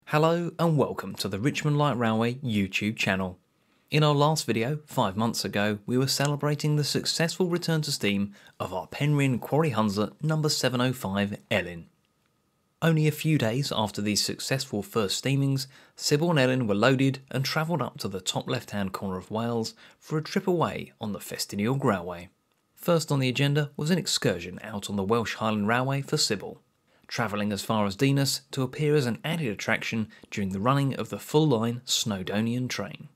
Hello and welcome to the Richmond Light Railway YouTube channel. In our last video, 5 months ago, we were celebrating the successful return to steam of our Penryn Quarry Hunslet number 705 Elin. Only a few days after these successful first steamings, Sybil and Elin were loaded and travelled up to the top left hand corner of Wales for a trip away on the Festiniog Railway. First on the agenda was an excursion out on the Welsh Highland Railway for Sybil, travelling as far as Dinas to appear as an added attraction during the running of the full-line Snowdonian train.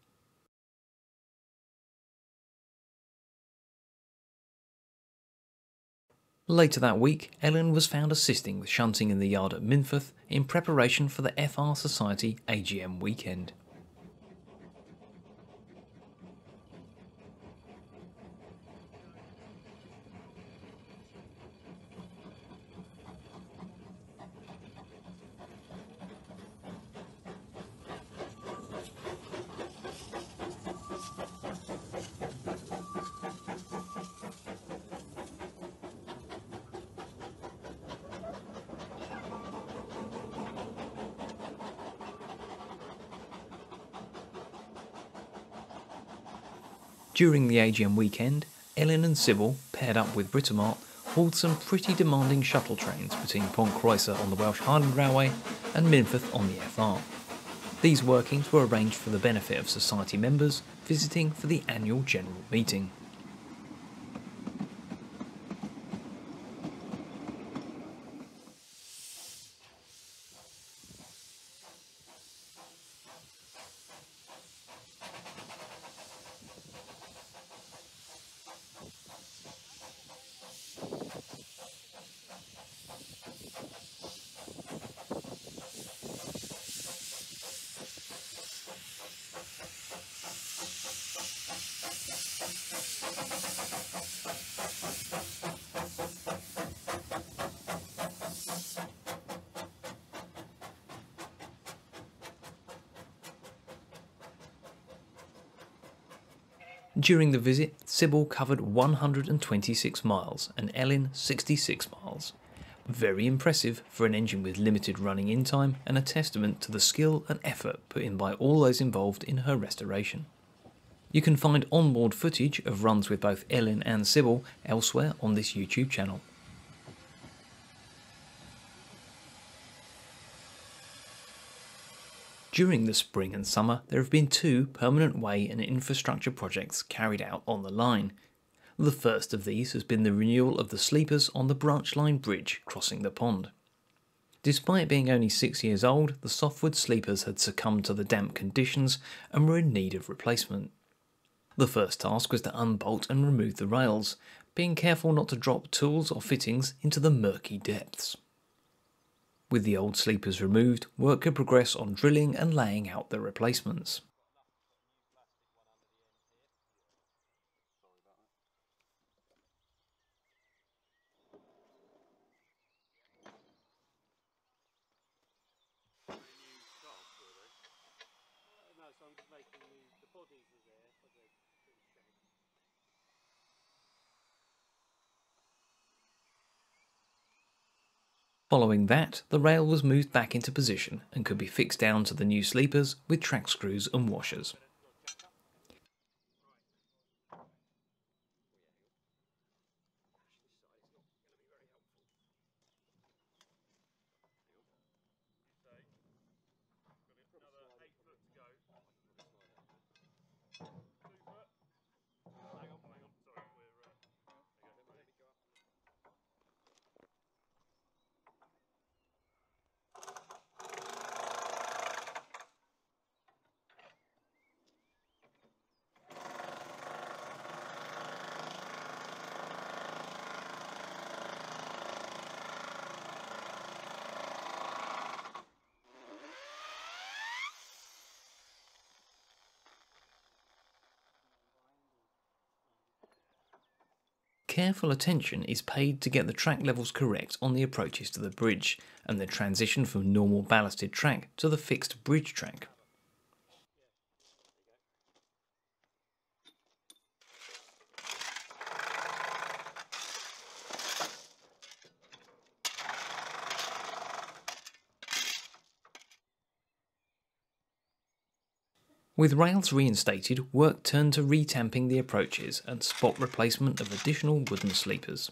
Later that week, Elin was found assisting with shunting in the yard at Minffordd in preparation for the FR Society AGM weekend. During the AGM weekend, Elin and Sybil, paired up with Britomart, hauled some pretty demanding shuttle trains between Pont Croeser on the Welsh Highland Railway and Minffordd on the FR. These workings were arranged for the benefit of society members visiting for the annual general meeting. During the visit, Sybil covered 126 miles and Elin 66 miles. Very impressive for an engine with limited running in time and a testament to the skill and effort put in by all those involved in her restoration. You can find onboard footage of runs with both Elin and Sybil elsewhere on this YouTube channel. During the spring and summer, there have been 2 permanent way and infrastructure projects carried out on the line. The first of these has been the renewal of the sleepers on the branch line bridge crossing the pond. Despite being only 6 years old, the softwood sleepers had succumbed to the damp conditions and were in need of replacement. The first task was to unbolt and remove the rails, being careful not to drop tools or fittings into the murky depths. With the old sleepers removed, work could progress on drilling and laying out the replacements. Following that, the rail was moved back into position and could be fixed down to the new sleepers with track screws and washers. Careful attention is paid to get the track levels correct on the approaches to the bridge and the transition from normal ballasted track to the fixed bridge track. With rails reinstated, work turned to retamping the approaches and spot replacement of additional wooden sleepers.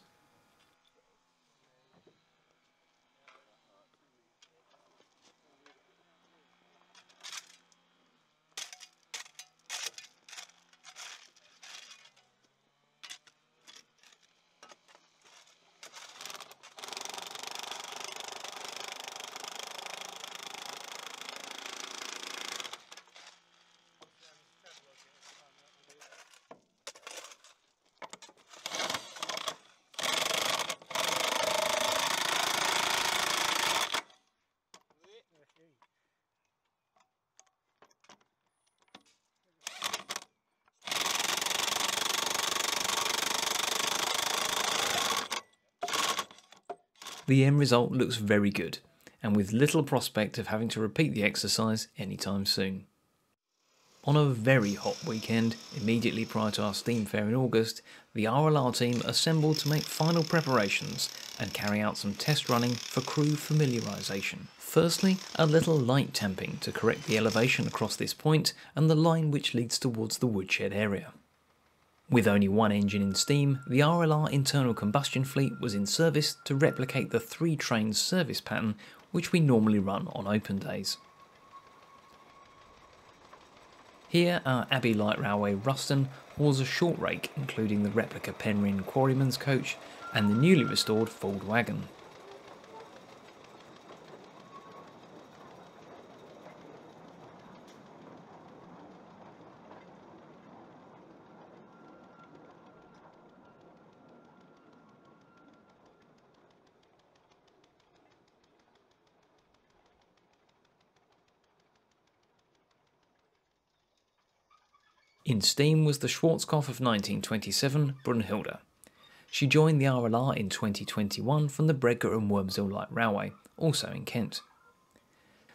The end result looks very good, and with little prospect of having to repeat the exercise anytime soon. On a very hot weekend, immediately prior to our steam fair in August, the RLR team assembled to make final preparations and carry out some test running for crew familiarisation. Firstly, a little light tamping to correct the elevation across this point and the line which leads towards the woodshed area. With only one engine in steam, the RLR internal combustion fleet was in service to replicate the 3 trains service pattern which we normally run on open days. Here our Abbey Light Railway Ruston hauls a short rake including the replica Penryn Quarryman's coach and the newly restored Ford wagon. In steam was the Schwarzkopf of 1927, Brunhilde. She joined the RLR in 2021 from the Bredgar and Wormshill Light Railway, also in Kent.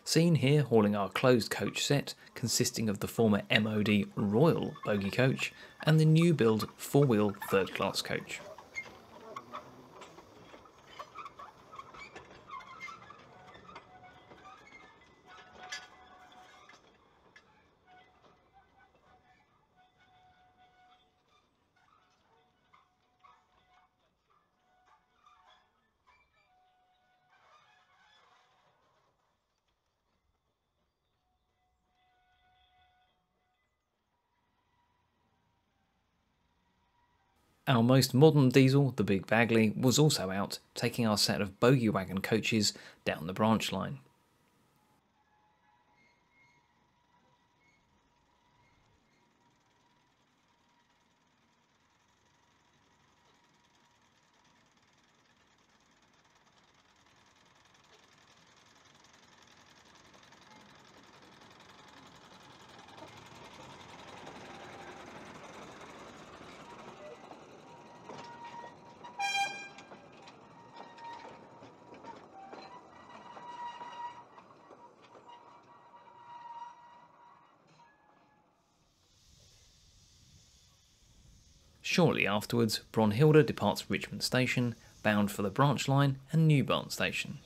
Seen here hauling our closed coach set, consisting of the former MOD Royal bogie coach and the new build 4-wheel third class coach. Our most modern diesel, the Big Bagnall, was also out, taking our set of bogie wagon coaches down the branch line. Shortly afterwards, Brunhilde departs Richmond Station, bound for the branch line and New Barn Station.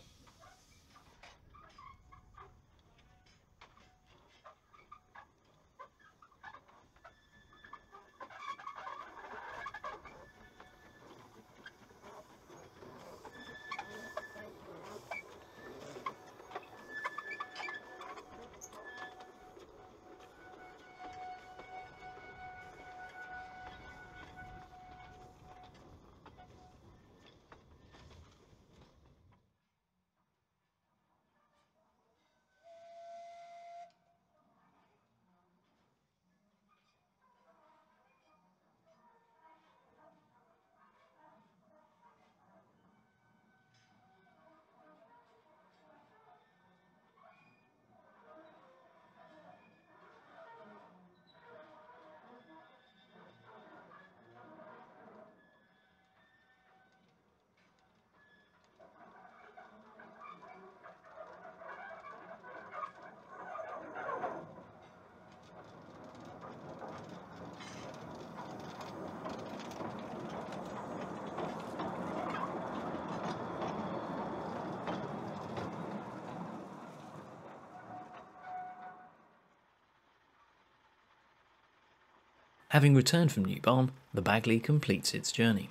Having returned from New Barn, the Bagnall completes its journey.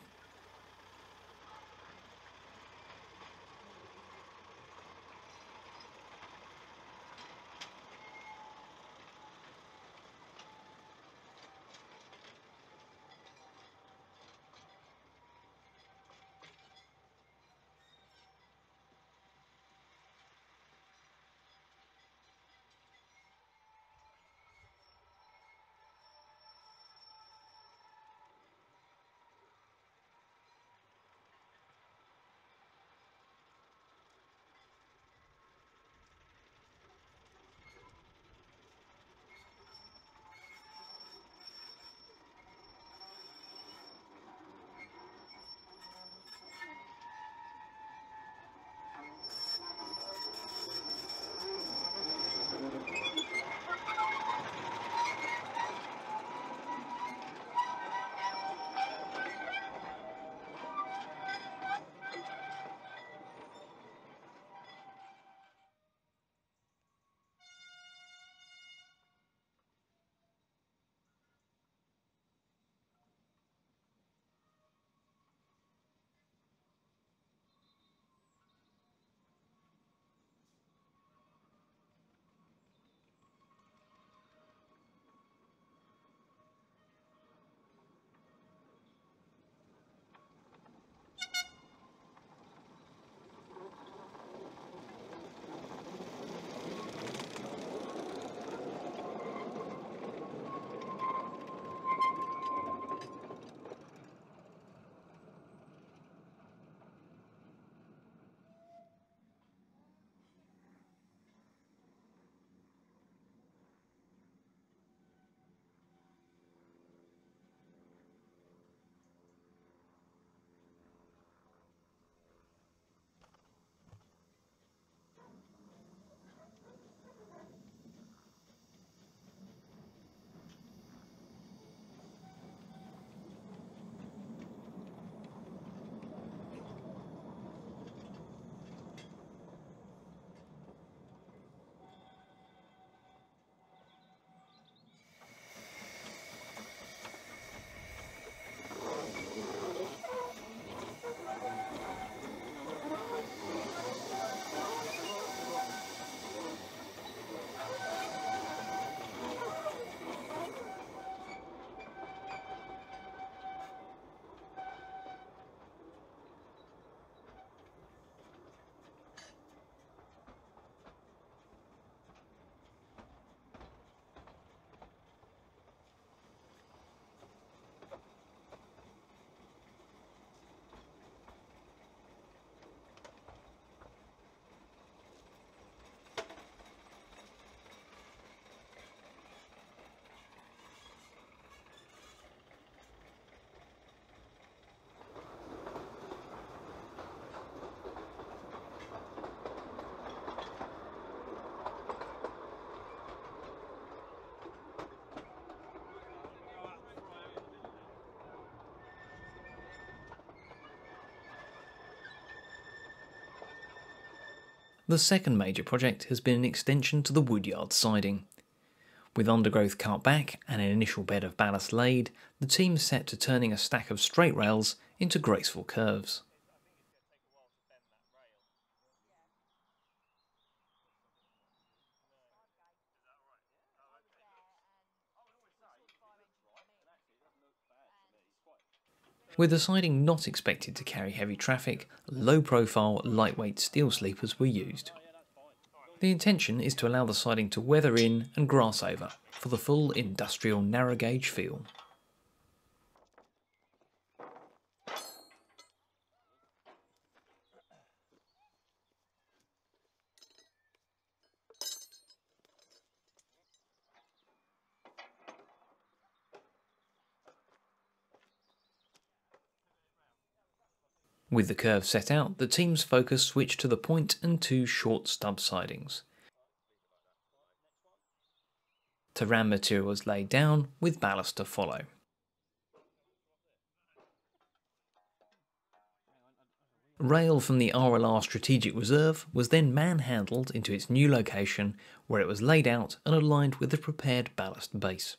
The second major project has been an extension to the woodyard siding. With undergrowth cut back and an initial bed of ballast laid, the team set to turning a stack of straight rails into graceful curves. With the siding not expected to carry heavy traffic, low-profile, lightweight steel sleepers were used. The intention is to allow the siding to weather in and grass over for the full industrial narrow gauge feel. With the curve set out, the team's focus switched to the point and two short stub sidings. Terrain material was laid down, with ballast to follow. Rail from the RLR Strategic Reserve was then manhandled into its new location, where it was laid out and aligned with the prepared ballast base.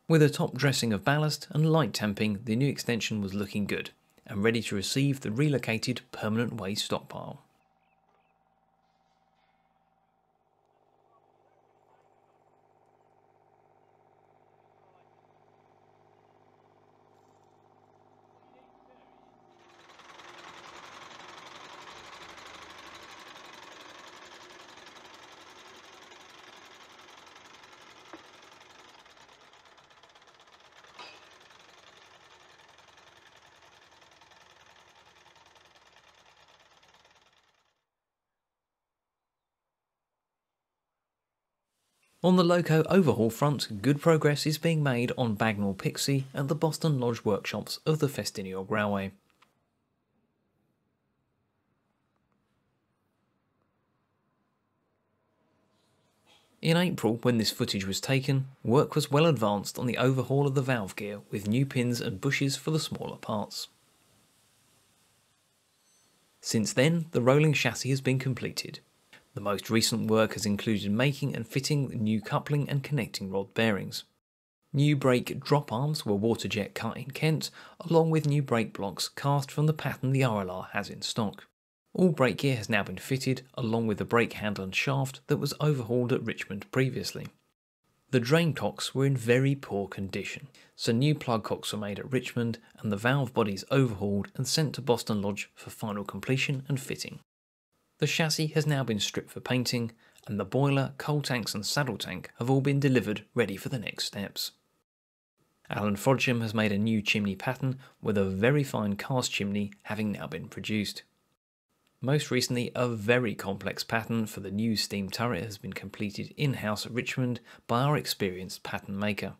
With a top dressing of ballast and light tamping, the new extension was looking good and ready to receive the relocated permanent waste stockpile. On the loco overhaul front, good progress is being made on Bagnall Pixie at the Boston Lodge workshops of the Festiniog Railway. In April, when this footage was taken, work was well advanced on the overhaul of the valve gear with new pins and bushes for the smaller parts. Since then, the rolling chassis has been completed. The most recent work has included making and fitting new coupling and connecting rod bearings. New brake drop arms were waterjet cut in Kent, along with new brake blocks cast from the pattern the RLR has in stock. All brake gear has now been fitted, along with the brake handle and shaft that was overhauled at Richmond previously. The drain cocks were in very poor condition, so new plug cocks were made at Richmond and the valve bodies overhauled and sent to Boston Lodge for final completion and fitting. The chassis has now been stripped for painting, and the boiler, coal tanks and saddle tank have all been delivered ready for the next steps. Alan Frodsham has made a new chimney pattern with a very fine cast chimney having now been produced. Most recently, a very complex pattern for the new steam turret has been completed in-house at Richmond by our experienced pattern maker.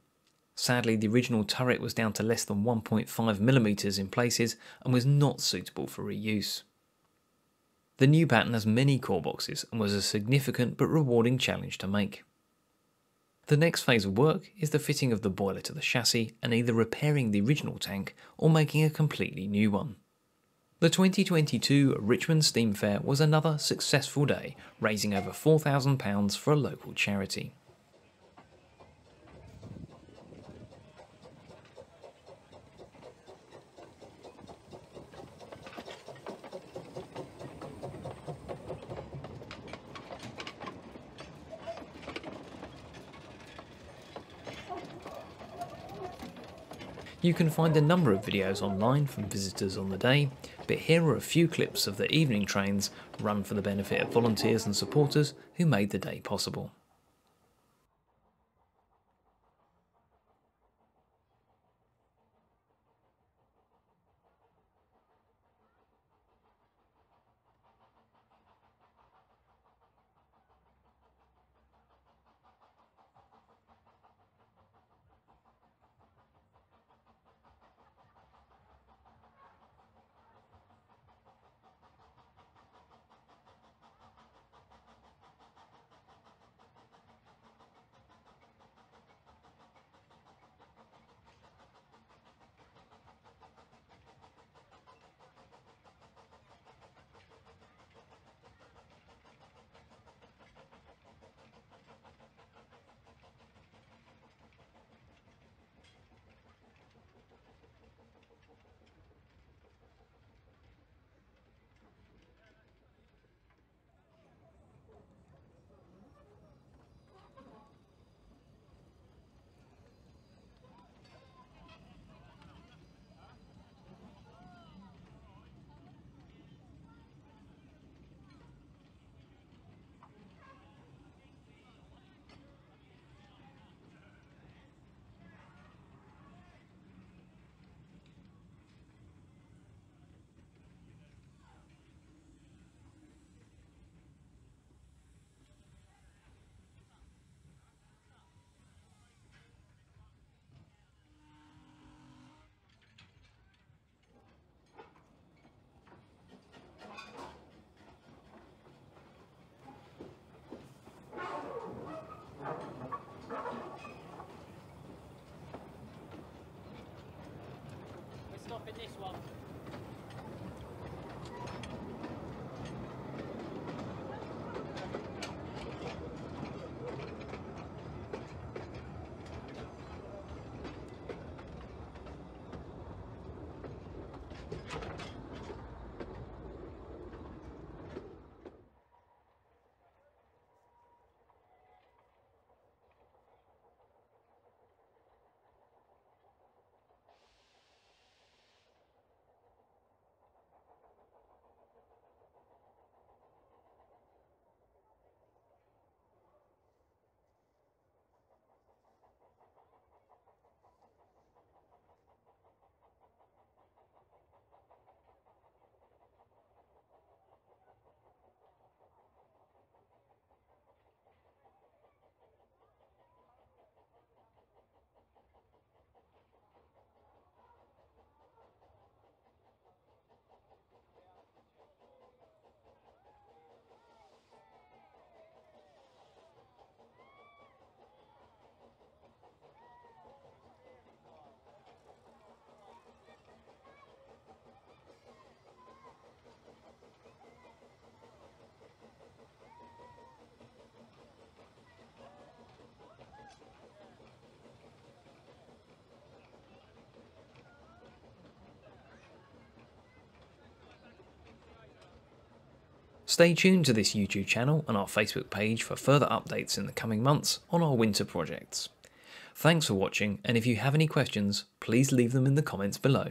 Sadly, the original turret was down to less than 1.5mm in places and was not suitable for reuse. The new pattern has many core boxes and was a significant but rewarding challenge to make. The next phase of work is the fitting of the boiler to the chassis and either repairing the original tank or making a completely new one. The 2022 Richmond Steam Fair was another successful day, raising over £4,000 for a local charity. You can find a number of videos online from visitors on the day, but here are a few clips of the evening trains run for the benefit of volunteers and supporters who made the day possible. Stay tuned to this YouTube channel and our Facebook page for further updates in the coming months on our winter projects. Thanks for watching, and if you have any questions, please leave them in the comments below.